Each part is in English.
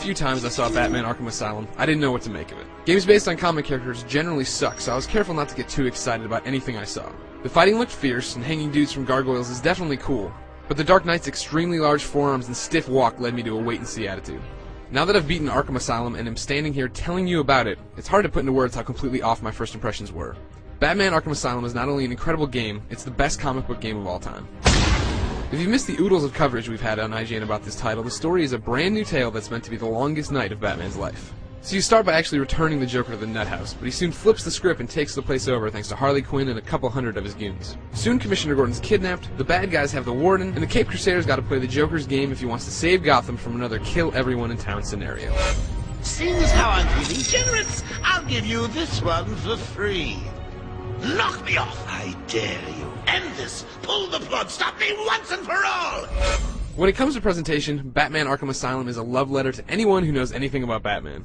few times I saw Batman Arkham Asylum, I didn't know what to make of it. Games based on comic characters generally suck, so I was careful not to get too excited about anything I saw. The fighting looked fierce, and hanging dudes from gargoyles is definitely cool, but the Dark Knight's extremely large forearms and stiff walk led me to a wait-and-see attitude. Now that I've beaten Arkham Asylum and am standing here telling you about it, it's hard to put into words how completely off my first impressions were. Batman Arkham Asylum is not only an incredible game, it's the best comic book game of all time. If you've missed the oodles of coverage we've had on IGN about this title, the story is a brand new tale that's meant to be the longest night of Batman's life. So you start by actually returning the Joker to the nut house, but he soon flips the script and takes the place over thanks to Harley Quinn and a couple hundred of his goons. Soon Commissioner Gordon's kidnapped, the bad guys have the Warden, and the Cape Crusader's gotta play the Joker's game if he wants to save Gotham from another kill-everyone-in-town scenario. Seeing as how I'm feeling generous, I'll give you this one for free. Knock me off, I dare you. End this. Pull the plug. Stop me once and for all. When it comes to presentation, Batman Arkham Asylum is a love letter to anyone who knows anything about Batman.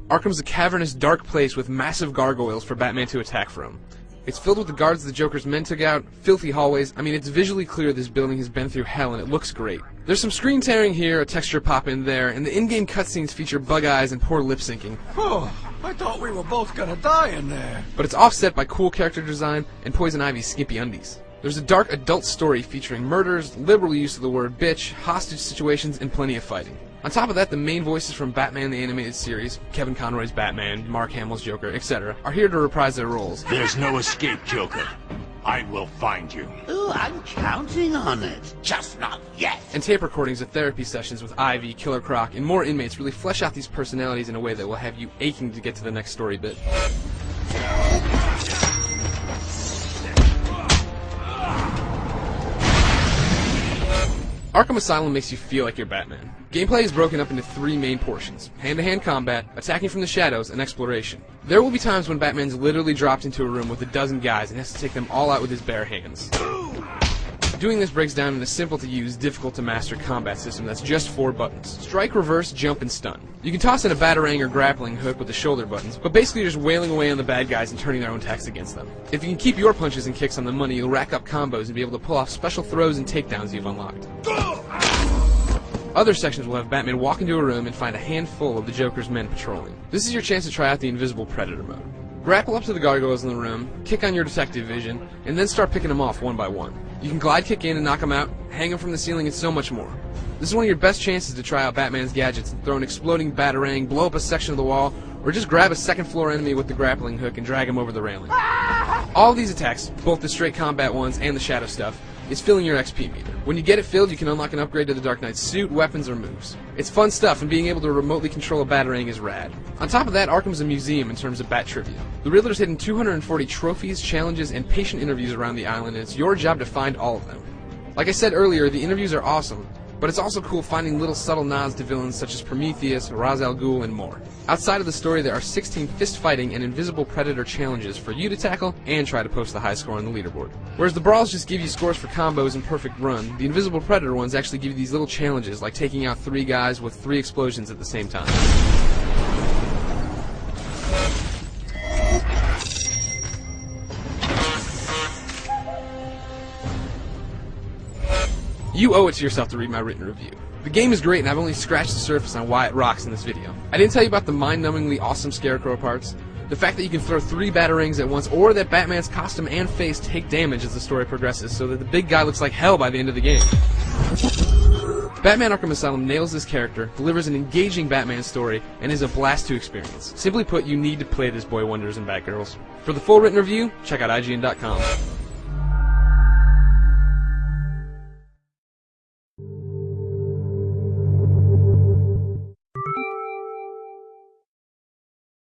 Arkham's a cavernous, dark place with massive gargoyles for Batman to attack from. It's filled with the guards the Joker's men took out, filthy hallways. I mean, it's visually clear this building has been through hell and it looks great. There's some screen tearing here, a texture pop in there, and the in-game cutscenes feature bug eyes and poor lip syncing. Oh, I thought we were both gonna die in there. But it's offset by cool character design and Poison Ivy's skimpy undies. There's a dark adult story featuring murders, liberal use of the word bitch, hostage situations, and plenty of fighting. On top of that, the main voices from Batman the Animated Series, Kevin Conroy's Batman, Mark Hamill's Joker, etc., are here to reprise their roles. There's no escape, Joker. I will find you. Oh, I'm counting on it. Just not yet. And tape recordings of therapy sessions with Ivy, Killer Croc, and more inmates really flesh out these personalities in a way that will have you aching to get to the next story bit. Arkham Asylum makes you feel like you're Batman. Gameplay is broken up into three main portions: hand-to-hand combat, attacking from the shadows, and exploration. There will be times when Batman's literally dropped into a room with a dozen guys and has to take them all out with his bare hands. Doing this breaks down in a simple-to-use, difficult-to-master combat system that's just 4 buttons: strike, reverse, jump, and stun. You can toss in a batarang or grappling hook with the shoulder buttons, but basically you're just wailing away on the bad guys and turning their own attacks against them. If you can keep your punches and kicks on the money, you'll rack up combos and be able to pull off special throws and takedowns you've unlocked. Other sections will have Batman walk into a room and find a handful of the Joker's men patrolling. This is your chance to try out the Invisible Predator mode. Grapple up to the gargoyles in the room, kick on your detective vision, and then start picking them off one by one. You can glide kick in and knock them out, hang them from the ceiling, and so much more. This is one of your best chances to try out Batman's gadgets and throw an exploding batarang, blow up a section of the wall, or just grab a second-floor enemy with the grappling hook and drag him over the railing. All of these attacks, both the straight combat ones and the shadow stuff, is filling your XP meter. When you get it filled, you can unlock an upgrade to the Dark Knight's suit, weapons, or moves. It's fun stuff, and being able to remotely control a batarang is rad. On top of that, Arkham's a museum in terms of bat trivia. The Riddler's hidden 240 trophies, challenges, and patient interviews around the island, and it's your job to find all of them. Like I said earlier, the interviews are awesome, but it's also cool finding little subtle nods to villains such as Prometheus, Ra's al Ghul, and more. Outside of the story, there are 16 fist-fighting and Invisible Predator challenges for you to tackle and try to post the high score on the leaderboard. Whereas the brawls just give you scores for combos and perfect run, the Invisible Predator ones actually give you these little challenges, like taking out 3 guys with 3 explosions at the same time. You owe it to yourself to read my written review. The game is great, and I've only scratched the surface on why it rocks in this video. I didn't tell you about the mind-numbingly awesome Scarecrow parts, the fact that you can throw 3 batarangs at once, or that Batman's costume and face take damage as the story progresses, so that the big guy looks like hell by the end of the game. Batman Arkham Asylum nails this character, delivers an engaging Batman story, and is a blast to experience. Simply put, you need to play this boy wonders and Batgirls. For the full written review, check out IGN.com.